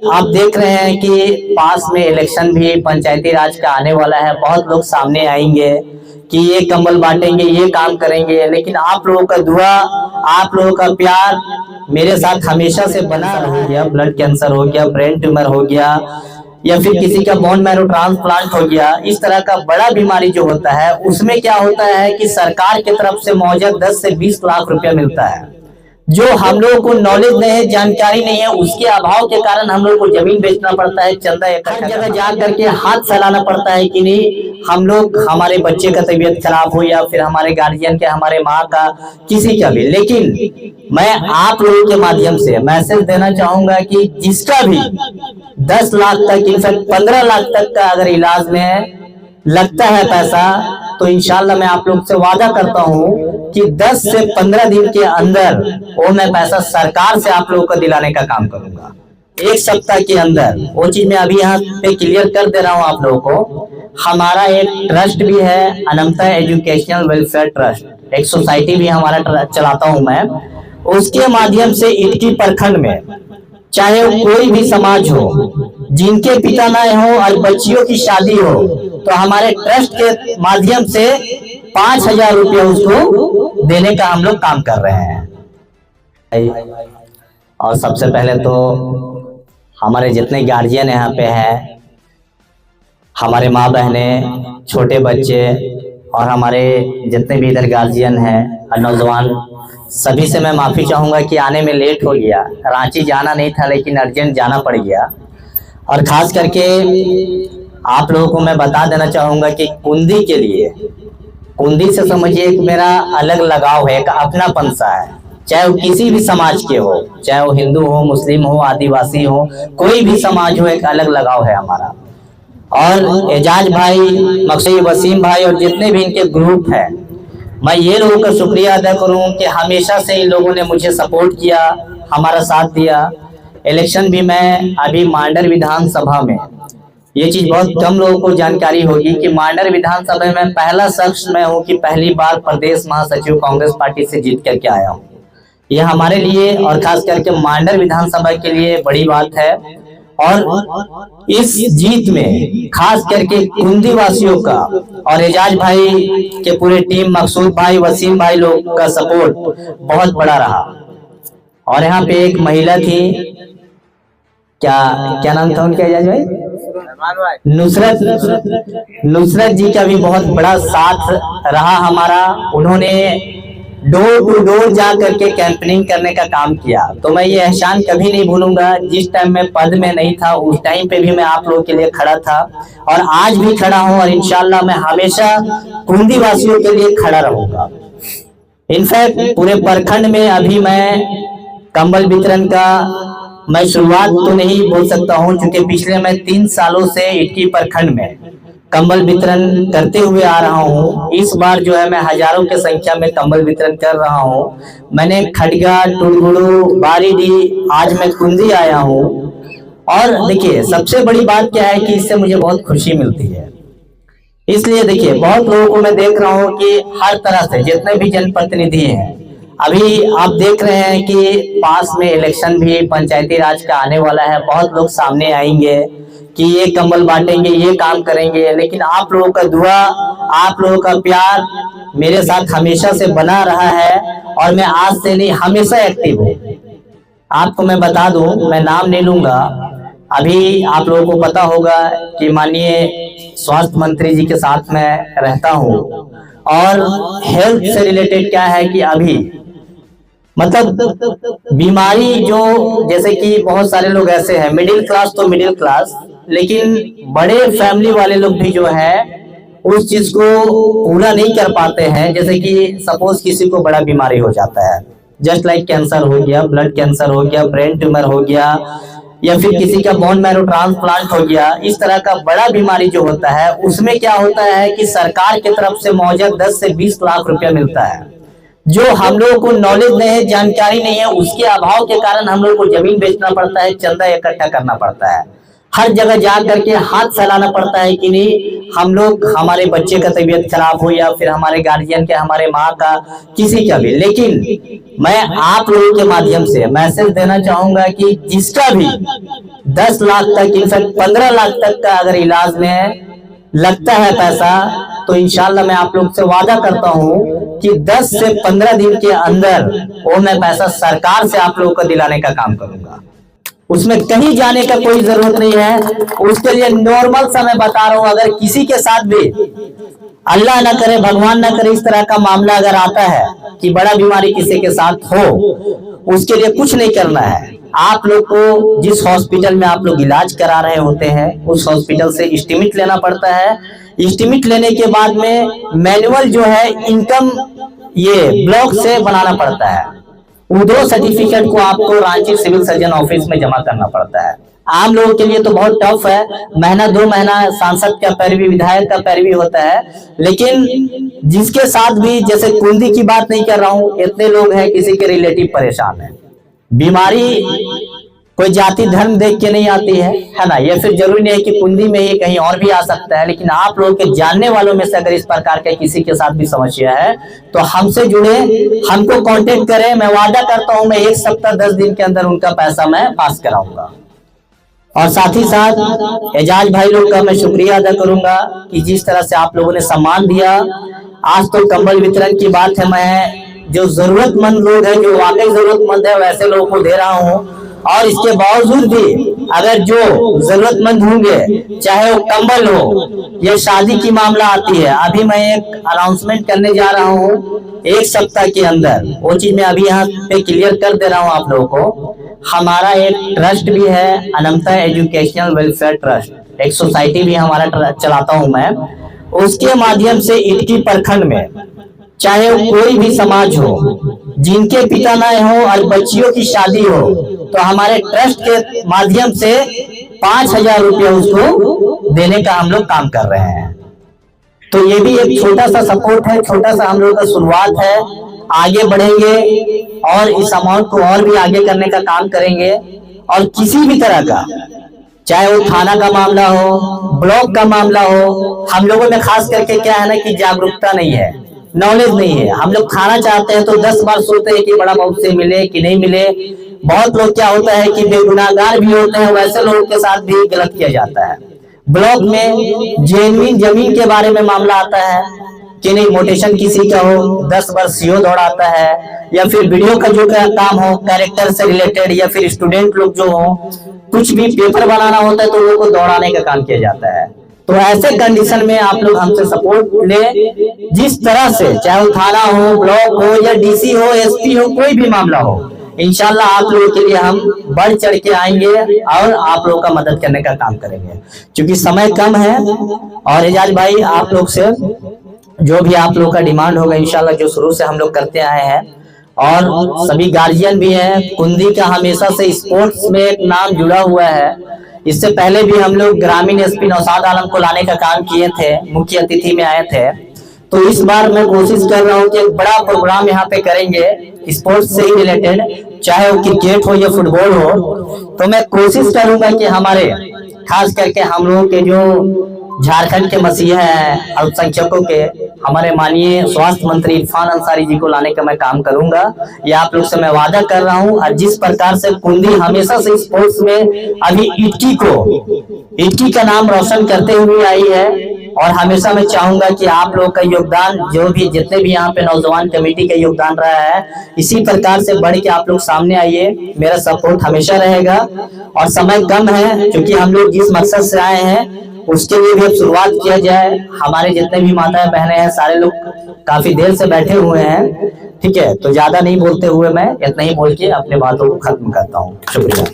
आप देख रहे हैं कि पास में इलेक्शन भी पंचायती राज का आने वाला है। बहुत लोग सामने आएंगे कि ये कंबल बांटेंगे, ये काम करेंगे, लेकिन आप लोगों का दुआ, आप लोगों का प्यार मेरे साथ हमेशा से बना हो गया। ब्लड कैंसर हो गया, ब्रेन ट्यूमर हो गया, या फिर किसी का बोन मैरो ट्रांसप्लांट हो गया, इस तरह का बड़ा बीमारी जो होता है उसमें क्या होता है कि सरकार की तरफ से मुआवजा 10 से 20 लाख रुपया मिलता है। जो हम लोगों को नॉलेज नहीं है, जानकारी नहीं है, उसके अभाव के कारण हम लोग को जमीन बेचना पड़ता है, चंदा इकट्ठा जगह जा करके हाथ फैलाना पड़ता है कि नहीं हम लोग, हमारे बच्चे का तबीयत खराब हो या फिर हमारे गार्जियन के, हमारे माँ का, किसी का भी। लेकिन मैं आप लोगों के माध्यम से मैसेज देना चाहूंगा कि जिसका भी 10 लाख तक, इनफैक्ट 15 लाख तक का अगर इलाज में लगता है पैसा, तो इंशाल्लाह मैं आप लोग से वादा करता हूं कि 10 से 15 दिन के अंदर वो मैं पैसा सरकार से आप लोगों को दिलाने का काम करूंगा। एक सप्ताह के अंदर वो चीज मैं अभी यहाँ पे क्लियर कर दे रहा हूँ आप लोगों को। हमारा एक ट्रस्ट भी है, अनंता एजुकेशनल वेलफेयर ट्रस्ट, एक सोसाइटी भी हमारा चलाता हूँ मैं। उसके माध्यम से इटकी प्रखंड में चाहे कोई भी समाज हो जिनके पिता ना हो और बच्चियों की शादी हो, तो हमारे ट्रस्ट के माध्यम से 5,000 रुपया उसको देने का हम लोग काम कर रहे हैं। और सबसे पहले तो हमारे जितने गार्जियन यहाँ पे हैं, हमारे माँ बहने, छोटे बच्चे और हमारे जितने भी इधर गार्जियन हैं और नौजवान, सभी से मैं माफ़ी चाहूँगा कि आने में लेट हो गया। रांची जाना नहीं था लेकिन अर्जेंट जाना पड़ गया। और ख़ास करके आप लोगों को मैं बता देना चाहूँगा कि कुंदी के लिए, कुंदी से समझिए एक मेरा अलग लगाव है, एक अपनापन सा है। चाहे वो किसी भी समाज के हो, चाहे वो हिंदू हो, मुस्लिम हो, आदिवासी हो, कोई भी समाज हो, एक अलग लगाव है हमारा। और एजाज भाई, मकसद वसीम भाई और जितने भी इनके ग्रुप हैं, मैं ये लोगों का शुक्रिया अदा करूं कि हमेशा से इन लोगों ने मुझे सपोर्ट किया, हमारा साथ दिया। इलेक्शन भी मैं अभी मांडर विधानसभा में, ये चीज बहुत कम लोगों को जानकारी होगी कि मांडर विधानसभा में पहला शख्स मैं हूं कि पहली बार प्रदेश महासचिव कांग्रेस पार्टी से जीत करके आया हूं। यह हमारे लिए और खास करके मांडर विधानसभा के लिए बड़ी बात है। और इस जीत में खास करके कुंदी वासियों का और एजाज भाई के पूरे टीम, मकसूद भाई, वसीम भाई लोग का सपोर्ट बहुत बड़ा रहा। और यहाँ पे एक महिला थी, क्या नाम था उनका एजाज भाई? नुसरत जी का भी बहुत बड़ा साथ रहा हमारा। उन्होंने डोर टू डोर जा करके कैंपेनिंग करने का काम किया। तो मैं ये एहसान कभी नहीं भूलूंगा। जिस टाइम मैं पद में नहीं था उस टाइम पे भी मैं आप लोगों के लिए खड़ा था और आज भी खड़ा हूं, और इंशाल्लाह मैं हमेशा कुंदी वासियों के लिए खड़ा रहूंगा। इनफैक्ट पूरे प्रखंड में अभी मैं कंबल वितरण का मैं शुरुआत तो नहीं बोल सकता हूं, क्योंकि पिछले मैं 3 सालों से इटकी प्रखंड में कंबल वितरण करते हुए आ रहा हूं। इस बार जो है मैं हजारों की संख्या में कंबल वितरण कर रहा हूं। मैंने खड़गा, टुड़गुड़ू, बारीडी, आज मैं कुंदी आया हूं। और देखिए सबसे बड़ी बात क्या है कि इससे मुझे बहुत खुशी मिलती है। इसलिए देखिए बहुत लोगों को मैं देख रहा हूं कि हर तरह से जितने भी जनप्रतिनिधि हैं, अभी आप देख रहे हैं कि पास में इलेक्शन भी पंचायती राज का आने वाला है। बहुत लोग सामने आएंगे कि ये कंबल बांटेंगे, ये काम करेंगे, लेकिन आप लोगों का दुआ, आप लोगों का प्यार मेरे साथ हमेशा से बना रहा है। और मैं आज से नहीं, हमेशा एक्टिव हूँ। आपको मैं बता दूं, मैं नाम नहीं लूंगा, अभी आप लोगों को पता होगा कि माननीय स्वास्थ्य मंत्री जी के साथ मैं रहता हूँ। और हेल्थ से रिलेटेड क्या है कि अभी मतलब बीमारी जो, जैसे कि बहुत सारे लोग ऐसे हैं, मिडिल क्लास तो मिडिल क्लास, लेकिन बड़े फैमिली वाले लोग भी जो है उस चीज को पूरा नहीं कर पाते हैं। जैसे कि सपोज किसी को बड़ा बीमारी हो जाता है, जस्ट लाइक कैंसर हो गया, ब्लड कैंसर हो गया, ब्रेन ट्यूमर हो गया, या फिर किसी का बोन मैरो ट्रांसप्लांट हो गया। इस तरह का बड़ा बीमारी जो होता है उसमें क्या होता है कि सरकार की तरफ से मुआवजा 10 से 20 लाख रुपया मिलता है। जो हम लोगों को नॉलेज नहीं है, जानकारी नहीं है, उसके अभाव के कारण हम लोग को जमीन बेचना पड़ता है, चंदा इकट्ठा करना पड़ता है। हर जगह जा करके हाथ फैलाना पड़ता है कि नहीं, हम लोग, हमारे बच्चे का तबीयत खराब हो या फिर हमारे गार्जियन के, हमारे माँ का, किसी का भी। लेकिन मैं आप लोगों के माध्यम से मैसेज देना चाहूंगा कि जिसका भी 10 लाख तक, इनफैक्ट 15 लाख तक का अगर इलाज में लगता है पैसा, तो इंशाल्लाह मैं आप लोग से वादा करता हूँ कि 10 से 15 दिन के अंदर वो मैं पैसा सरकार से आप लोगों को दिलाने का काम करूंगा। उसमें कहीं जाने का कोई जरूरत नहीं है। उसके लिए नॉर्मल सा मैं बता रहा हूँ, अगर किसी के साथ भी अल्लाह ना करे, भगवान ना करे, इस तरह का मामला अगर आता है कि बड़ा बीमारी किसी के साथ हो, उसके लिए कुछ नहीं करना है। आप लोग को जिस हॉस्पिटल में आप लोग इलाज करा रहे होते हैं, उस हॉस्पिटल से एस्टीमेट लेना पड़ता है। एस्टीमेट लेने के बाद में मैनुअल जो है इनकम ये ब्लॉक से बनाना पड़ता है। वो 2 सर्टिफिकेट को आपको रांची सिविल सर्जन ऑफिस में जमा करना पड़ता है। आम लोगों के लिए तो बहुत टफ है, महीना 2 महीना सांसद का पैरवी, विधायक का पैरवी होता है। लेकिन जिसके साथ भी, जैसे कुंदी की बात नहीं कर रहा हूँ, इतने लोग हैं किसी के रिलेटिव परेशान है। बीमारी कोई जाति धर्म देख के नहीं आती है ना। ये फिर जरूरी नहीं है कि कुंदी में ही, कहीं और भी आ सकता है। लेकिन आप लोगों के जानने वालों में से अगर इस प्रकार के किसी के साथ भी समस्या है तो हमसे जुड़े, हमको कांटेक्ट करें। मैं वादा करता हूं, मैं 1 सप्ताह 10 दिन के अंदर उनका पैसा मैं पास कराऊंगा। और साथ ही साथ एजाज भाई लोग का मैं शुक्रिया अदा करूंगा कि जिस तरह से आप लोगों ने सम्मान दिया। आज तो कंबल वितरण की बात है, मैं जो जरूरतमंद लोग हैं, जो वाकई जरूरतमंद है, वैसे लोगों को दे रहा हूँ। और इसके बावजूद भी अगर जो जरूरतमंद होंगे, चाहे वो कंबल हो या शादी की मामला आती है, अभी मैं एक अनाउंसमेंट करने जा रहा हूँ 1 सप्ताह के अंदर, वो चीज मैं अभी यहाँ पे क्लियर कर दे रहा हूँ आप लोगों को। हमारा एक ट्रस्ट भी है, अनंता एजुकेशनल वेलफेयर ट्रस्ट, एक सोसाइटी भी हमारा चलाता हूँ मैं। उसके माध्यम से इटकी प्रखंड में चाहे वो कोई भी समाज हो, जिनके पिता ना हो और बच्चियों की शादी हो, तो हमारे ट्रस्ट के माध्यम से 5,000 रुपया उसको देने का हम लोग काम कर रहे हैं। तो ये भी एक छोटा सा सपोर्ट है, छोटा सा हम लोग का शुरुआत है। आगे बढ़ेंगे और इस अमाउंट को और भी आगे करने का काम करेंगे। और किसी भी तरह का, चाहे वो थाना का मामला हो, ब्लॉक का मामला हो, हम लोगों में खास करके क्या है ना कि जागरूकता नहीं है, नॉलेज नहीं है। हम लोग खाना चाहते हैं तो 10 बार सोचते हैं कि बड़ा बाबू से मिले कि नहीं मिले। बहुत लोग क्या होता है कि बेगुनाहगार भी होते हैं, वैसे लोगों के साथ भी गलत किया जाता है। ब्लॉक में जेन्युइन जमीन के बारे में मामला आता है कि नहीं, मोटेशन किसी का हो, 10 बार सीओ दौड़ाता है, या फिर वीडियो का जो काम हो कैरेक्टर से रिलेटेड, या फिर स्टूडेंट लोग जो हो कुछ भी पेपर बनाना होता है तो लोगों को दौड़ाने का काम किया जाता है। तो ऐसे कंडीशन में आप लोग हमसे सपोर्ट ले, जिस तरह से, चाहे वो थाना हो, ब्लॉक हो या डीसी हो, एसपी हो, कोई भी मामला हो, इंशाल्लाह आप लोगों के लिए हम बढ़ चढ़ के आएंगे और आप लोगों का मदद करने का काम करेंगे। क्योंकि समय कम है और एजाज भाई आप लोग से जो भी आप लोगों का डिमांड होगा इंशाल्लाह, जो शुरू से हम लोग करते आए हैं, और सभी गार्जियन भी हैं। कुंदी का हमेशा से स्पोर्ट्स में एक नाम जुड़ा हुआ है। इससे पहले भी हम लोग ग्रामीण एसपी नौशाद आलम को लाने का काम किए थे, मुख्य अतिथि में आए थे। तो इस बार मैं कोशिश कर रहा हूँ कि एक बड़ा प्रोग्राम यहाँ पे करेंगे स्पोर्ट्स से ही रिलेटेड, चाहे वो क्रिकेट हो या फुटबॉल हो। तो मैं कोशिश करूंगा कि हमारे खास करके हम लोगों के जो झारखंड के मसीहा हैं अल्पसंख्यकों के, हमारे माननीय स्वास्थ्य मंत्री इरफान अंसारी जी को लाने का मैं काम करूंगा। ये आप लोग से मैं वादा कर रहा हूं। और जिस प्रकार से कुंदी हमेशा से स्पोर्ट्स में अभी इटकी का नाम रोशन करते हुए आई है, और हमेशा मैं चाहूंगा कि आप लोग का योगदान, जो भी जितने भी यहाँ पे नौजवान कमेटी का योगदान रहा है, इसी प्रकार से बढ़ के आप लोग सामने आइए। मेरा सपोर्ट हमेशा रहेगा। और समय कम है, क्योंकि हम लोग जिस मकसद से आए हैं उसके लिए भी अब शुरुआत किया जाए। हमारे जितने भी माताएं बहनें हैं, सारे लोग काफी देर से बैठे हुए हैं, ठीक है। तो ज्यादा नहीं बोलते हुए मैं इतना ही बोल के अपने बातों को खत्म करता हूँ। शुक्रिया।